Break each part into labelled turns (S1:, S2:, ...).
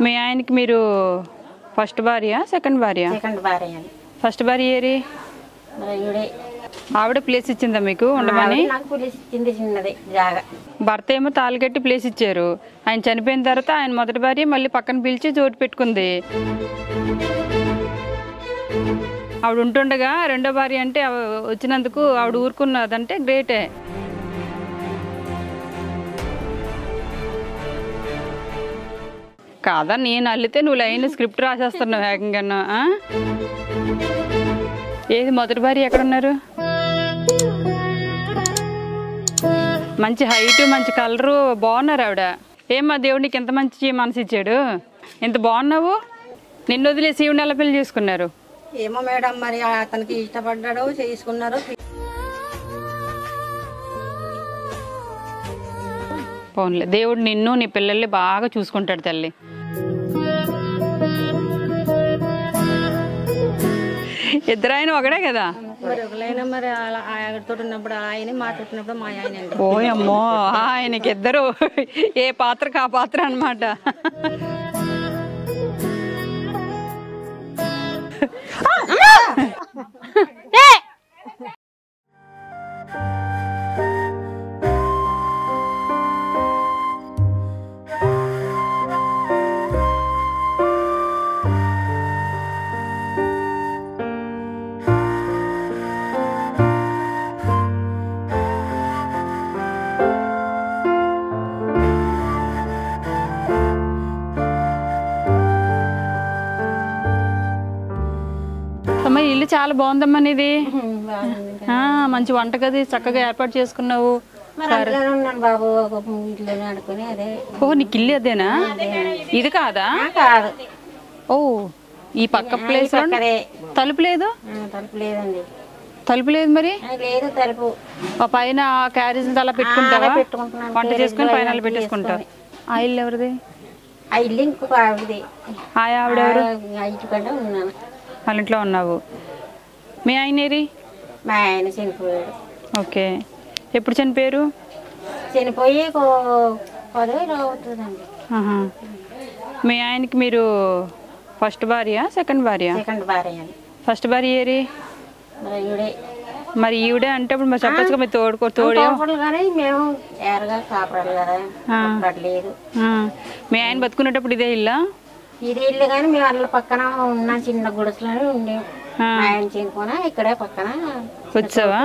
S1: మీ ఆయనకి మీరు ఫస్ట్ భార్య సెకండ్ భార్య?
S2: సెకండ్ భార్య.
S1: ఫస్ట్ భార్య ఏరి? ఆవిడ ప్లేస్ ఇచ్చిందా మీకు ఉండమని?
S2: నాకు ప్లేస్ ఇచ్చింది చిన్నది జాగా.
S1: భర్త ఏమో తాళి కట్టి ప్లేస్ ఇచ్చారు. ఆయన చనిపోయిన తర్వాత ఆయన మొదటి భార్య మళ్ళీ పక్కన పిలిచి చోటు పెట్టుకుంది. ఆవిడ ఉంటుండగా రెండో భార్య అంటే వచ్చినందుకు ఆవిడ ఊరుకున్నదంటే గ్రేటే. కాదా నేను అల్లితే నువ్వు లైన్ స్క్రిప్ట్ రాసేస్తున్నావు వేగంగా. ఏది మొదటి భార్య ఎక్కడున్నారు? మంచి హైట్ మంచి కలరు బాగున్నారు ఆవిడ. ఏమ్మా దేవుడు నీకు ఎంత మంచి మనసు ఇచ్చాడు, ఎంత బాగున్నావు. నిన్ను వదిలేసి శివుని ఎలా పెళ్లి చేసుకున్నారు?
S2: ఏమో మేడం మరి అతనికి ఇష్టపడ్డాడు చేసుకున్నారు.
S1: పోన్లే దేవుడు నిన్ను నీ పిల్లల్ని బాగా చూసుకుంటాడు తల్లి. ఇద్దరు ఆయన ఒకడే కదా
S2: మరి ఒకలైనా మరి ఆయనతో ఉన్నప్పుడు ఆయన మాట్లాడుతున్నప్పుడు మా ఆయన.
S1: ఓయమ్మో ఆయనకి ఇద్దరు ఏ పాత్రకు ఆ పాత్ర అన్నమాట. అమ్మా ఇల్లు చాలా బాగుందమ్మా నీది. మంచి వంటగది చక్కగా ఏర్పాటు చేసుకున్నావు.
S2: బాబు
S1: ఓ నీకు ఇల్లు అదేనా? ఇది కాదా?
S2: కాదు.
S1: ఓ ఈ పక్క ప్లేస్ తలుపు లేదు?
S2: తలుపు లేదండి.
S1: తలుపు లేదు మరి?
S2: లేదు తలుపు.
S1: పైన క్యారేజ్ అలా పెట్టుకుంటావా? వంట చేసుకుని పైన అలా పెట్టేసుకుంటావు. ఆ ఇల్లు ఎవరిది?
S2: ఆ ఇల్లు ఇంకొక ఆవిడది.
S1: ఆ ఆవిడ ఎవరు?
S2: ఉన్నాను.
S1: వాళ్ళ ఇంట్లో ఉన్నావు. మీ ఆయన ఏరి?
S2: మా ఆయన చనిపోయాడు.
S1: ఓకే. ఎప్పుడు చనిపోయారు?
S2: చనిపోయి 10 రోజులు అవుతుందండి.
S1: మీ ఆయనకి మీరు ఫస్ట్ భార్య సెకండ్ భార్య?
S2: సెకండ్ భార్య.
S1: ఫస్ట్ భార్య ఏరి? మరి ఈవిడే అంటే ఇప్పుడు మరి చెప్పచ్చు మీరు తోడే
S2: కానీ మేము ఏరగా కాపరాలు కదా లేదు.
S1: మీ ఆయన బతుకునేటప్పుడు ఇదే ఇల్లా?
S2: ఇదే ఇల్లు కానీ మేము వాళ్ళ పక్కన ఉన్న చిన్న గుడిసెలోనే ఉండే. ఆయన చనిపోయినా ఇక్కడే పక్కన
S1: వచ్చావా?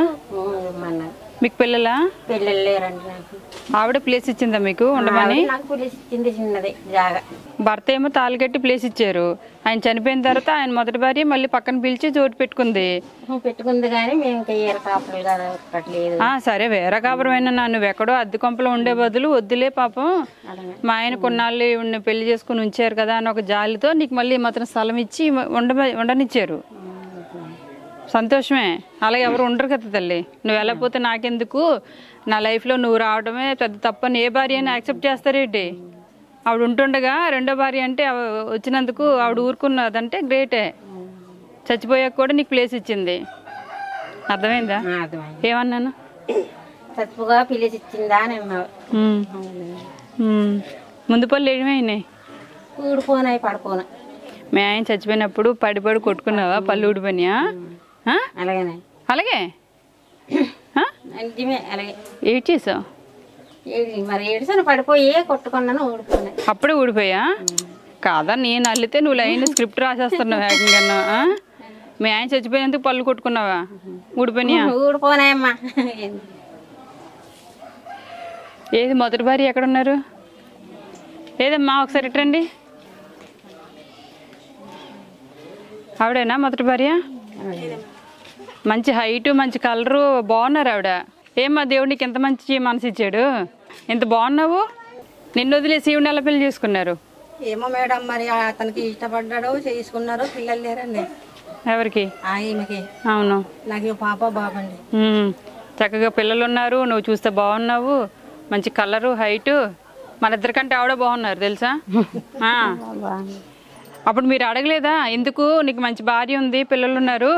S1: మీకు పిల్లలా?
S2: పిల్లలు లేరండి నాకు.
S1: ఆవిడ ప్లేస్ ఇచ్చిందా మీకు ఉండమని?
S2: నాకు ప్లేస్ ఇచ్చింది చిన్నది జాగా.
S1: భర్త ఏమో తాళి కట్టి ప్లేస్ ఇచ్చారు. ఆయన చనిపోయిన తర్వాత ఆయన మొదటి భార్య మళ్ళీ పక్కన పిలిచి చోటు పెట్టుకుంది.
S2: కానీ మేము ఏర కాపులు కదా లేదు.
S1: సరే వేరే కాపురమైనా నువ్వు ఎక్కడో అద్దె కొంపలో ఉండే బదులు వద్దులే పాపం మా ఆయన కొన్నాళ్ళు పెళ్లి చేసుకుని ఉంచారు కదా అని ఒక జాలితో నీకు మళ్ళీ మాత్రం స్థలం ఇచ్చి ఉండనిచ్చారు. సంతోషమే. అలాగే ఎవరు ఉండరు కదా తల్లి. నువ్వు వెళ్ళకపోతే నాకెందుకు, నా లైఫ్లో నువ్వు రావడమే పెద్ద తప్పని ఏ భార్య అని యాక్సెప్ట్ చేస్తారేంటి? ఆవిడ ఉంటుండగా రెండో భార్య అంటే వచ్చినందుకు ఆవిడ ఊరుకున్నదంటే గ్రేటే. చచ్చిపోయాక కూడా నీకు ప్లేస్ ఇచ్చింది. అర్థమైందా? ఏమన్నాను?
S2: చచ్చిపోగా ప్లేస్ ఇచ్చిందా అని
S1: ముందు పళ్ళు ఏమైనాయి?
S2: ఊడిపోనాయి పడిపోనా.
S1: మీ ఆయన చచ్చిపోయినప్పుడు పడి కొట్టుకున్నావా? పళ్ళు ఊడిపోయినాయా?
S2: అలాగే
S1: అలాగే
S2: అలాగే
S1: ఏడ్ చేసావు
S2: మరి ఏడ్సాను పడిపోయి కొట్టుకున్నాను ఊడిపోయినాయి.
S1: అప్పుడే ఊడిపోయా? కాదా నేను అల్లితే నువ్వు లైన్ స్క్రిప్ట్ రాసేస్తున్నావు వేగంగా. మీ ఆయన చచ్చిపోయినందుకు పళ్ళు కొట్టుకున్నావా? ఊడిపోయినాయా?
S2: ఊడిపోనాయమ్మా.
S1: ఏది మొదటి భార్య ఎక్కడున్నారు? ఏదమ్మా ఒకసారి ఇట్రండి. ఆవిడేనా మొదటి భార్య? మంచి హైట్ మంచి కలరు బాగున్నారు ఆవిడ. ఏమ్మా దేవుడు నీకు ఎంత మంచి మనసు ఇచ్చాడు, ఎంత బాగున్నావు. నిన్ను వదిలేసి శివుని ఎలా పెళ్లి చేసుకున్నారు?
S2: ఏమో మేడం మరి అతనికి ఇష్టపడ్డాడు చేసుకున్నారు. పిల్లలు లేరండి.
S1: ఎవరికి?
S2: ఈమెకి.
S1: అవును.
S2: నాకు పాప బాబండి.
S1: చక్కగా పిల్లలు ఉన్నారు. నువ్వు చూస్తే బాగున్నావు. మంచి కలరు హైటు. మన ఇద్దరికంటే ఆవిడ బాగున్నారు తెలుసా. అప్పుడు మీరు అడగలేదా ఎందుకు నీకు మంచి భార్య ఉంది పిల్లలు ఉన్నారు,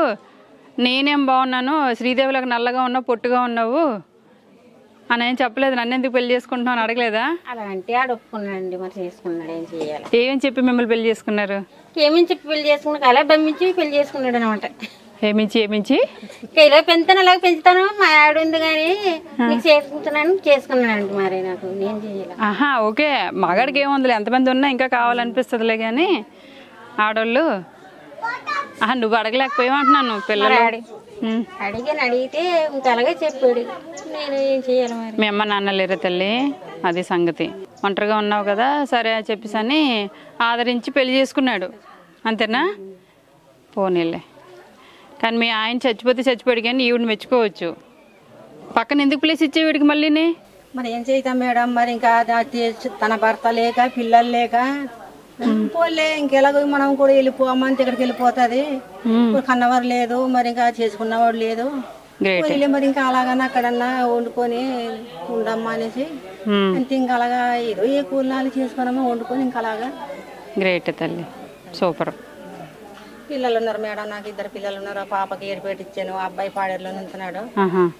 S1: నేనేం బాగున్నాను, శ్రీదేవిలకు నల్లగా ఉన్నావు పొట్టుగా ఉన్నావు అని ఏం చెప్పలేదు, నన్ను ఎందుకు పెళ్లి చేసుకుంటున్నావు అని అడగలేదా?
S2: అలా అంటే ఆడు ఒప్పుకున్నాడండి, మరి చేసుకున్నాడు, ఏం చేయాలి?
S1: ఏమని చెప్పి మిమ్మల్ని పెళ్లి చేసుకున్నారు?
S2: ఏమని చెప్పి పెళ్లి చేసుకున్నాడు, అలా బమ్మించి పెళ్లి చేసుకున్నాడు అనమాట.
S1: ఏమించి
S2: ఇలా పెంచుతాను, అలాగే పెంచుతాను, మా ఆవిడ ఉంది కానీ నీకు చేసుకుంటున్నాను, చేసుకున్నానండి. మరి నాకు నేను చేయాలి.
S1: ఆహా, ఓకే. మగాడికి ఏముందిలే, ఎంతమంది ఉన్నా ఇంకా కావాలనిపిస్తుందిలే కానీ ఆడోళ్ళు. ఆహా, నువ్వు అడగలేకపోయావు అంటున్నాను పిల్లలు.
S2: అడిగితే ఇంకా అలాగే చెప్పాడు, నేను ఏం చేయాలి మరి?
S1: మీ అమ్మ నాన్న లేరా తల్లి? అది సంగతి. ఒంటరిగా ఉన్నావు కదా, సరే చెప్పేసి అని ఆదరించి పెళ్లి చేసుకున్నాడు, అంతేనా? పోనీలే. కానీ మీ ఆయన చచ్చిపోయాడు కానీ ఈవిడ మెచ్చుకోవచ్చు. పక్కన ఎందుకు ప్లేస్ ఇచ్చే వీడికి మళ్ళీని?
S2: మరి ఏం చేద్దాం మేడం, మరి ఇంకా తన భర్త లేక పిల్లలు లేక పోలే, ఇంకెలాగో మనం కూడా వెళ్ళిపోమని ఇక్కడికి వెళ్ళిపోతుంది. కన్నవారు లేదు, మరి ఇంకా చేసుకున్నవాడు లేదు. మరి ఇంకా అలాగన్నా అక్కడన్నా వండుకొని ఉండమ్మా అనేసి అంతే. ఇంకా అలాగా ఏదో ఏ కూలాలు చేసుకున్నామో వండుకొని ఇంకా అలాగా.
S1: గ్రేట్ తల్లి, సూపర్.
S2: పిల్లలు ఉన్నారు మేడం, నాకు 2 పిల్లలు ఉన్నారు. పాపకి ఏడుపేట ఇచ్చాను, అబ్బాయి పాడేరులో ఉంటున్నాడు.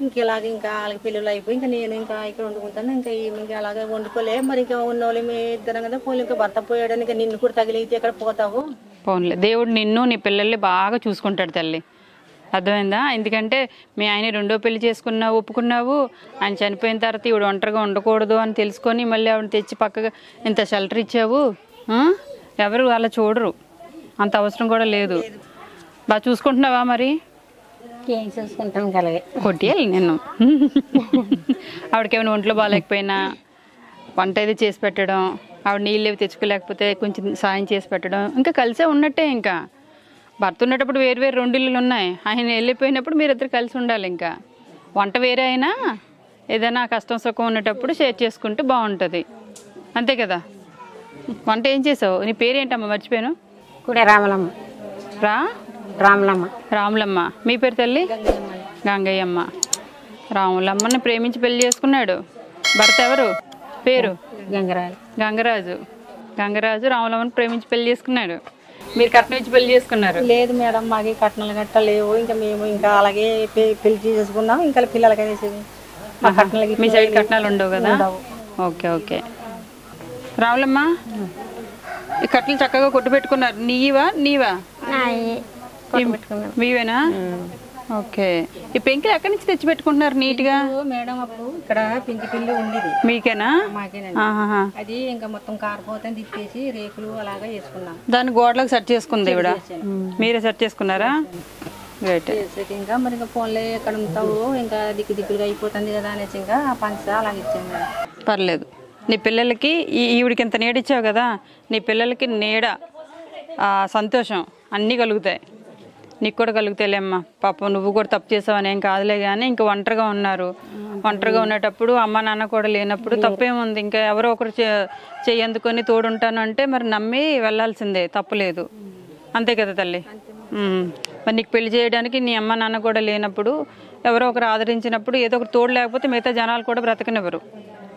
S2: ఇంకెలాగ ఇంకా వాళ్ళకి పిల్లలు అయిపోయి ఇంకా నేను ఇంకా ఇక్కడ వండుకుంటాను. ఇంకా ఇంకా అలాగే వండుకోలే. మరి ఇంకా ఉన్నోళ్ళు మీ ఇద్దరం కదా, పోలే ఇంకా భర్త పోయాడని ఇంకా నిన్ను కూడా తగిలితే ఎక్కడ పోతావు?
S1: పోన్లే, దేవుడు నిన్ను నీ పిల్లల్ని బాగా చూసుకుంటాడు తల్లి, అర్థమైందా? ఎందుకంటే మీ ఆయన 2వ పెళ్లి చేసుకున్నావు, ఒప్పుకున్నావు. ఆయన చనిపోయిన తర్వాత ఈవిడ ఒంటరిగా ఉండకూడదు అని తెలుసుకొని మళ్ళీ ఆవిడ తెచ్చి పక్కగా ఇంత షెల్టర్ ఇచ్చావు. ఎవరు అలా చూడరు, అంత అవసరం కూడా లేదు. బాగా చూసుకుంటున్నావా మరి?
S2: ఏం చూసుకుంటాను కలగే
S1: కొట్టియాలి నేను. ఆవిడకి ఏమైనా ఒంట్లో బాగాలేకపోయినా వంట ఏది చేసి పెట్టడం, ఆవిడ నీళ్ళు ఏవి తెచ్చుకోలేకపోతే కొంచెం సాయం చేసి పెట్టడం, ఇంకా కలిసే ఉన్నట్టే. ఇంకా భర్త ఉన్నప్పుడు వేరు 2 ఇల్లులు ఉన్నాయి, ఆయన వెళ్ళిపోయినప్పుడు మీరిద్దరు కలిసి ఉండాలి. ఇంకా వంట వేరే అయినా ఏదైనా కష్టం సుఖం ఉన్నప్పుడు షేర్ చేసుకుంటే బాగుంటుంది, అంతే కదా? వంట ఏం చేసావు? నీ పేరేంటమ్మా? మర్చిపోయాను.
S2: కూడా రామలమ్మ.
S1: రాములమ్మ. మీ పేరు తల్లి? గంగయ్యమ్మ. రాములమ్మని ప్రేమించి పెళ్లి చేసుకున్నాడు. భర్త ఎవరు? పేరు గంగరాజు. రాములమ్మని ప్రేమించి పెళ్లి చేసుకున్నాడు. మీరు కట్నం ఇచ్చి పెళ్లి చేసుకున్నారు?
S2: లేదు మేడం, మాకు కట్నాలు గట్ట లేవు. ఇంకా మేము ఇంకా అలాగే పెళ్లి చేసుకున్నాం. ఇంకా పిల్లలకి
S1: మీ సైడ్ కట్నాలు ఉండవు కదా? ఓకే. రాములమ్మ, ఈ కట్టలు చక్కగా కొట్టు పెట్టుకున్నారు. నీవా? మీవేనా? ఓకే. ఈ పెంకులు ఎక్కడి నుంచి తెచ్చి పెట్టుకుంటున్నారు నీట్గా?
S2: మేడం అప్పుడు ఇక్కడ పెంకి పిల్లి ఉండేది.
S1: మీకేనా?
S2: అది ఇంకా మొత్తం కారిపోతే తిప్పేసి రేకులు అలాగా వేసుకున్నాం.
S1: దాన్ని గోడలకు సెట్ చేసుకుంది ఇవిడ? మీరే సెట్ చేసుకున్నారా?
S2: ఇంకా మరి ఇంకా ఫోన్లో ఎక్కడ ఉంటావు, ఇంకా దిక్కులుగా అయిపోతుంది కదా అనేసి ఇంకా పంచ అలాగే ఇచ్చాము.
S1: పర్లేదు. నీ పిల్లలకి ఈవిడికి ఇంత నీడ ఇచ్చావు కదా, నీ పిల్లలకి నీడ, సంతోషం అన్నీ కలుగుతాయి. నీకు కూడా కలుగుతాయిలేమ్మా. పాపం నువ్వు కూడా తప్పు చేసావని ఏం కాదులే కానీ ఇంకా ఒంటరిగా ఉన్నారు. ఒంటరిగా ఉండేటప్పుడు అమ్మ నాన్న కూడా లేనప్పుడు తప్పేముంది? ఇంకా ఎవరో ఒకరు చెయ్యందుకొని తోడుంటాను అంటే మరి నమ్మి వెళ్ళాల్సిందే, తప్పులేదు, అంతే కదా తల్లి? మరి నీకు పెళ్లి చేయడానికి నీ అమ్మ నాన్న కూడా లేనప్పుడు ఎవరో ఒకరు ఆదరించినప్పుడు ఏదో ఒకరు తోడు లేకపోతే మిగతా జనాలు కూడా బ్రతకనివ్వరు.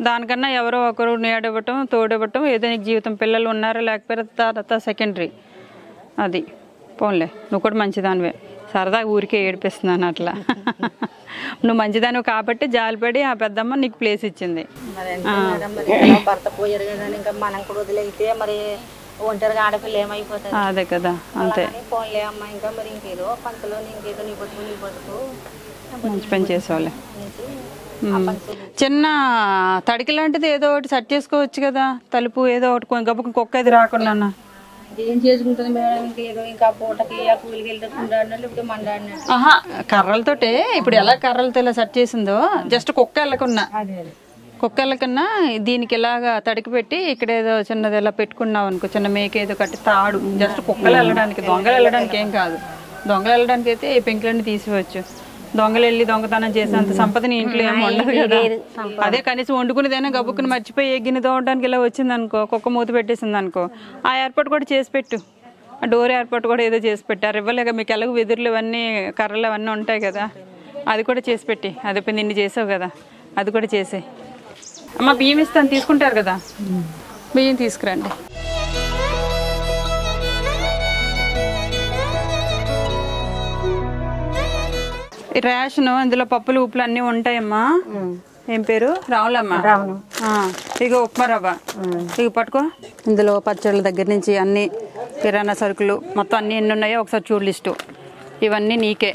S1: దానికన్నా ఎవరో ఒకరు నీడివ్వటం, తోడివ్వటం, ఏదో నీకు జీవితం. పిల్లలు ఉన్నారా లేకపోతే తర్వాత సెకండరీ. అది పోన్లే, నువ్వు కూడా మంచిదానివే. సరదాగా ఊరికే ఏడిపిస్తున్నాను అట్లా. నువ్వు మంచిదానివి కాబట్టి జాలిపడి ఆ పెద్దమ్మ నీకు ప్లేస్ ఇచ్చింది.
S2: భర్త పోయారు కదా, ఇంకా మనం కూడా వదిలేస్తే మరి ఒంటరిగా ఆడపిల్ల ఏమైపోతుంది?
S1: అదే కదా, అంతే.
S2: పోన్లే అమ్మ, ఇంకా మరి ఇంకేదో పంతలో ఇంకేదో నీ బతుకు
S1: మంచి పని చేసేవాళ్ళే. చిన్న తడికి లాంటిది ఏదో ఒకటి సెట్ చేసుకోవచ్చు కదా, తలుపు ఏదో ఒకటి, గబ్బకు కుక్క అది రాకుండా.
S2: ఏం చేసుకుంటుంది మేడం? ఇంకేదో ఇంకా పూటకి ఆ కూలికి వెళ్తే మండాడినట్టు.
S1: కర్రలతోటే ఇప్పుడు ఎలా కర్రలతో ఇలా సెట్ చేసిందో, జస్ట్ కుక్క వెళ్ళకున్నా దీనికి ఇలాగా తడికి పెట్టి ఇక్కడ ఏదో చిన్నది ఇలా పెట్టుకున్నావు అనుకో, చిన్న మేక ఏదో కట్టి తాడు, జస్ట్ కుక్కలు వెళ్ళడానికి, దొంగలు వెళ్ళడానికి ఏం కాదు. దొంగలు వెళ్ళడానికి అయితే ఈ పెంకులన్నీ తీసివచ్చు. దొంగలు వెళ్ళి దొంగతనం చేసేంత సంపదని ఇంట్లో ఏమి ఉండదు కదా. అదే కనీసం వండుకునేదైనా గబుక్కుని మర్చిపోయి ఎగ్గిని తోమడానికి ఇలా వచ్చింది అనుకో, కుక్క మూత పెట్టేసింది అనుకో, ఆ ఏర్పాటు కూడా చేసి పెట్టు. ఆ డోర్ ఏర్పాటు కూడా ఏదో చేసి పెట్టారు. ఇవ్వలేక మీకు ఎలాగో వెదురులు ఇవన్నీ కర్రలు అవన్నీ ఉంటాయి కదా, అది కూడా చేసి పెట్టి. అది నిన్ను చేసావు కదా, అది కూడా చేసే. అమ్మ బియ్యం ఇస్తాను, తీసుకుంటారు కదా, బియ్యం తీసుకురండి. రేషన్ ఇందులో పప్పులు ఉప్పులు అన్నీ ఉంటాయమ్మా. ఏం పేరు? రావులమ్మ. ఇక ఉప్మా రవ్వ ఇక పట్టుకో. ఇందులో పచ్చళ్ళ దగ్గర నుంచి అన్ని కిరాణా సరుకులు మొత్తం అన్ని ఎన్ని ఉన్నాయో ఒకసారి చూడు లిస్టు. ఇవన్నీ నీకే.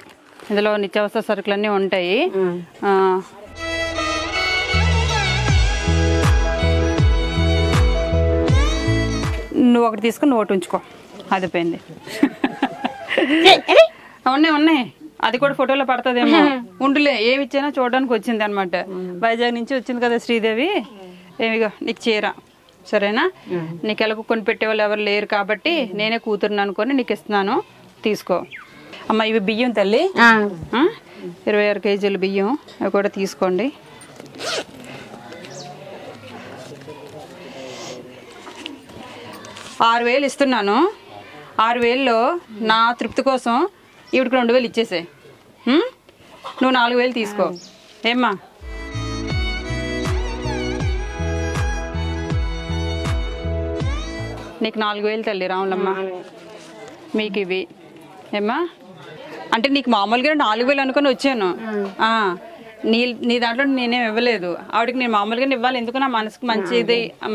S1: ఇందులో నిత్యావసర సరుకులు అన్నీ ఉంటాయి. నువ్వు ఒకటి తీసుకుని నువ్వు ఒకటి ఉంచుకో. అది పోయింది. ఉన్నాయి అది కూడా ఫోటోలో పడుతుందేమో. ఉండులే ఏమి ఇచ్చానో చూడడానికి వచ్చింది అనమాట. వైజాగ్ నుంచి వచ్చింది కదా శ్రీదేవి. ఏమిగో నీకు చీర సరేనా? నీకు ఎలాగో కొని పెట్టేవాళ్ళు ఎవరు లేరు కాబట్టి నేనే కూతురుని అనుకొని నీకు ఇస్తున్నాను, తీసుకో. అమ్మ ఇవి బియ్యం తల్లి, 26 కేజీలు బియ్యం, అవి కూడా తీసుకోండి. $6,000 ఇస్తున్నాను. 6,000లో నా తృప్తి కోసం ఈవిడికి 2,000 ఇచ్చేసే. నువ్వు 4,000 తీసుకో. ఏమ్మా? నీకు 4,000 తల్లి రావులమ్మ. మీకు ఇవి ఏమ్మా? అంటే నీకు మామూలుగా 4,000 అనుకుని వచ్చాను. నీ దాంట్లో నేనేం ఇవ్వలేదు. ఆవిడకి నేను మామూలుగా ఇవ్వాలి, ఎందుకు నా మనసుకు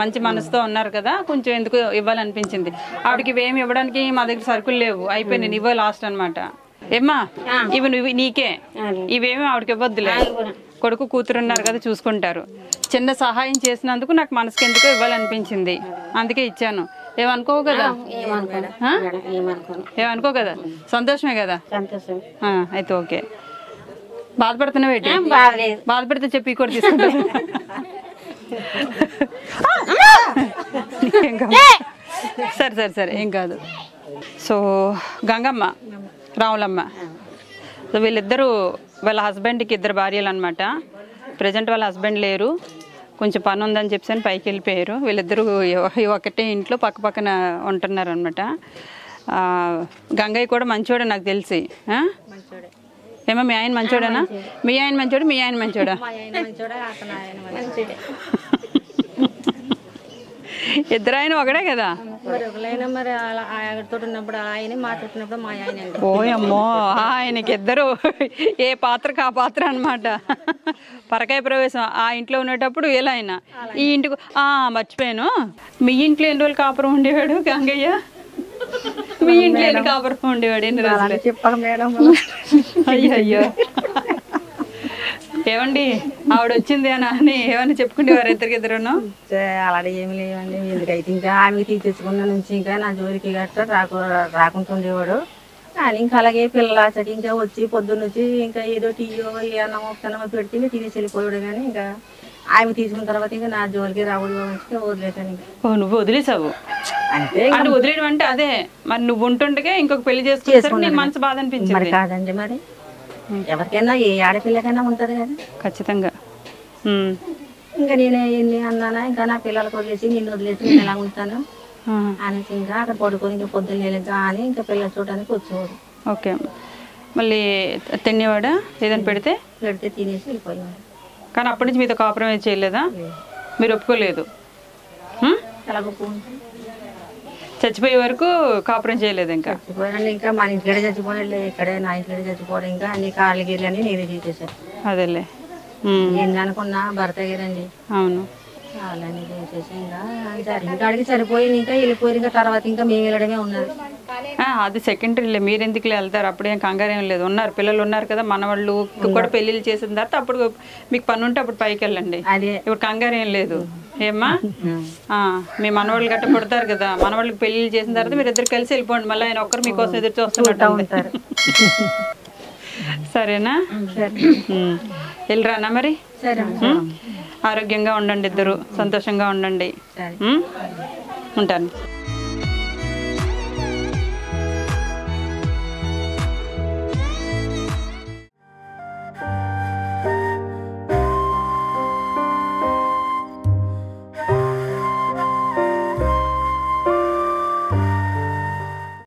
S1: మంచి మనసుతో ఉన్నారు కదా, కొంచెం ఎందుకు ఇవ్వాలనిపించింది. ఆవిడకి ఇవేమి ఇవ్వడానికి మా దగ్గర సరుకులు లేవు, అయిపోయి నేను ఇవ్వ లాస్ట్ అనమాట. ఏమ్మా ఇవి నువ్వు నీకే, ఇవేమి ఆవిడకి ఇవ్వద్దులే. కొడుకు కూతురు ఉన్నారు కదా, చూసుకుంటారు. చిన్న సహాయం చేసినందుకు నాకు మనసుకి ఎందుకో ఇవ్వాలనిపించింది, అందుకే ఇచ్చాను. ఏమనుకోవు కదా? ఏమనుకో కదా? సంతోషమే కదా? అయితే ఓకే. బాధపడుతున్నావు ఏంటి? బాధపడితే చెప్పి కూడా తీసుకుంటా. సరే సరే సరే ఏం కాదు. సో గంగమ్మ, రావులమ్మ, సో వీళ్ళిద్దరూ వాళ్ళ హస్బెండ్కి 2 భార్యలు అనమాట. ప్రజెంట్ వాళ్ళ హస్బెండ్ లేరు, కొంచెం పని ఉందని చెప్పి పైకి వెళ్ళిపోయారు. వీళ్ళిద్దరూ ఒకటే ఇంట్లో పక్క పక్కన ఉంటున్నారు అనమాట. గంగయ్య కూడా మంచోడే నాకు తెలిసి. ఏమో మీ ఆయన మంచోడేనా? మీ ఆయన మంచోడు, మీ ఆయన మంచోడా? ఇద్దరు ఆయన ఒకడే కదా? ఓయమ్మో, ఆయనకి ఇద్దరు ఏ పాత్రకు ఆ పాత్ర అనమాట. పరకాయ ప్రవేశం ఆ ఇంట్లో ఉండేటప్పుడు ఎలా అయినా ఈ ఇంటికి మర్చిపోయాను. మీ ఇంట్లో ఎన్ని రోజులు కాపురం ఉండేవాడు గంగయ్య? మీ ఇంట్లో ఎన్ని కాపురం ఉండేవాడు? ఎన్ని రోజులు? అయ్యో ఏమండి ఆవిడ వచ్చింది అని ఏమన్నా చెప్పుకునేవారు ఇద్దరికిద్దరును?
S2: అలాంటి ఏమి లేవండి. ఎందుకైతే ఇంకా ఆమె తీసేసుకున్న నుంచి ఇంకా నా జోలికి గట్రా రాకుంటుండేవాడు. కానీ ఇంకా అలాగే పిల్లలకి ఇంకా వచ్చి పొద్దున్న వచ్చి ఇంకా ఏదో టీయో అన్నమో అన్నమో పెడితే తినేసి వెళ్ళిపోయాడు. కానీ ఇంకా ఆమె తీసుకున్న తర్వాత ఇంకా నా జోలికి రావుడు వదిలేసాను. ఇంకా
S1: నువ్వు వదిలేసావు అంటే? వదిలేయడం అంటే అదే మరి నువ్వు ఉంటుండగా ఇంకొక పెళ్లి చేసుకుని మనసు బాధ అనిపించింది.
S2: మరి కాదండి, మరి ఎవరికైనా ఏ ఆడపిల్లకైనా ఉంటది కదా ఖచ్చితంగా. ఇంకా నేను ఎన్ని అన్నానా, ఇంకా నా పిల్లలకు వదిలేసి నిన్ను వదిలేసి నేను ఎలా ఉంటాను అనేసి ఇంకా అక్కడ పడుకొని ఇంకా పొద్దున్న కానీ ఇంకా పిల్లలు చూడడానికి వచ్చేవాడు.
S1: ఓకే. మళ్ళీ తినేవాడా? ఏదైనా పెడితే
S2: తినేసి వెళ్ళిపోయేవాడు.
S1: కానీ అప్పటి నుంచి మీతో కాంప్రమైజ్ చేయలేదా? మీరు ఒప్పుకోలేదు? చచ్చిపోయే వరకు కాపురం చేయలేదు? ఇంకా
S2: చచ్చిపోయాను. ఇంకా మన ఇంటికడే చచ్చిపోయాడు, ఇక్కడే నా ఇంటికడే చచ్చిపోవడం. ఇంకా అన్ని కాళ్ళు గీళ్ళు అని నేనే చేసేసాను.
S1: అదేలే
S2: ఏంది అనుకున్నా భర్త గారండి.
S1: అవును,
S2: అలానే చేసేసి ఇంకా జరిగిన కాడికి సరిపోయింది. ఇంకా వెళ్ళిపోయి ఇంకా తర్వాత ఇంకా మేము వెళ్ళడమే ఉన్నది.
S1: అది సెకండరీలే, మీరెందుకు వెళ్తారు? అప్పుడేం కంగారు ఏం లేదు. ఉన్నారు పిల్లలు ఉన్నారు కదా, మనవాళ్ళు కూడా పెళ్లిళ్ళు చేసిన తర్వాత అప్పుడు మీకు పని ఉంటే అప్పుడు పైకి వెళ్ళండి. ఇప్పుడు కంగారు ఏం లేదు. ఏమ్మా మీ మనవాళ్ళు గట్ట పుడతారు కదా, మనవాళ్ళకి పెళ్లిళ్ళు చేసిన తర్వాత మీరు ఇద్దరు కలిసి వెళ్ళిపోండి. మళ్ళీ ఆయన ఒక్కరు మీకోసం ఎదురు చూస్తుంటారు. సరేనా? వెళ్ళరానా మరి? ఆరోగ్యంగా ఉండండి, ఇద్దరు సంతోషంగా ఉండండి. ఉంటాను.